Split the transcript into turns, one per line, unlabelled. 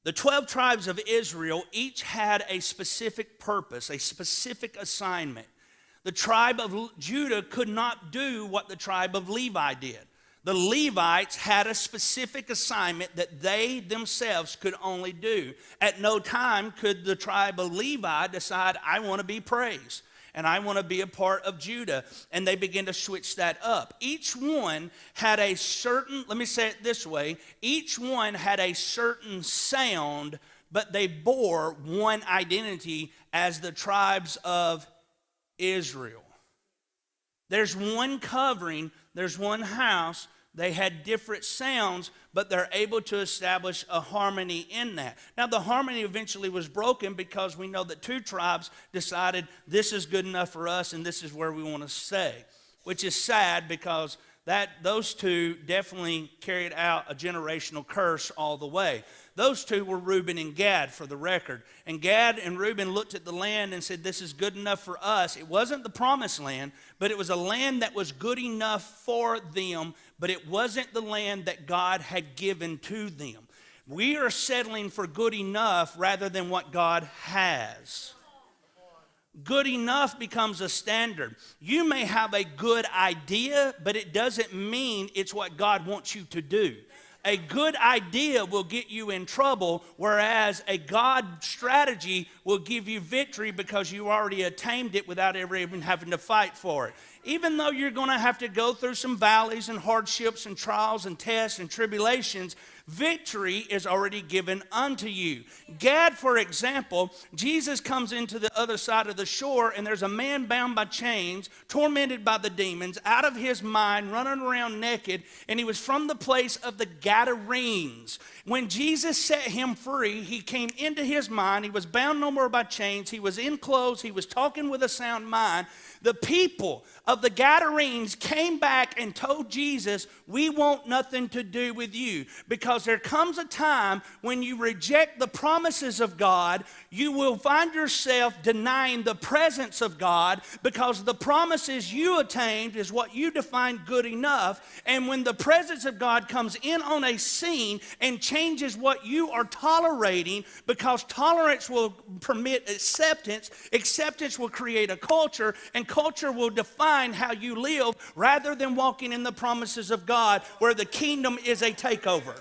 The 12 tribes of Israel each had a specific purpose, a specific assignment. The tribe of Judah could not do what the tribe of Levi did. The Levites had a specific assignment that they themselves could only do. At no time could the tribe of Levi decide, I want to be praised and I want to be a part of Judah. And they began to switch that up. Each one had a certain, let me say it this way, each one had a certain sound, but they bore one identity as the tribes of Israel. There's one covering, there's one house. They had different sounds, but they're able to establish a harmony in that. Now, the harmony eventually was broken because we know that two tribes decided this is good enough for us and this is where we want to stay, which is sad because those two definitely carried out a generational curse all the way. Those two were Reuben and Gad, for the record. And Gad and Reuben looked at the land and said, this is good enough for us. It wasn't the promised land, but it was a land that was good enough for them, but it wasn't the land that God had given to them. We are settling for good enough rather than what God has. Good enough becomes a standard. You may have a good idea, but it doesn't mean it's what God wants you to do. A good idea will get you in trouble, whereas a God strategy will give you victory because you already attained it without ever even having to fight for it. Even though you're going to have to go through some valleys and hardships and trials and tests and tribulations, victory is already given unto you. Gad, for example, Jesus comes into the other side of the shore and there's a man bound by chains, tormented by the demons, out of his mind, running around naked, and he was from the place of the Gadarenes. When Jesus set him free, he came into his mind. He was bound no more by chains. He was in clothes. He was talking with a sound mind. The people of the Gadarenes came back and told Jesus, we want nothing to do with you, because there comes a time when you reject the promises of God, you will find yourself denying the presence of God, because the promises you attained is what you define good enough. And when the presence of God comes in on a scene and changes what you are tolerating, because tolerance will permit acceptance, acceptance will create a culture, and culture will define how you live rather than walking in the promises of God where the kingdom is a takeover.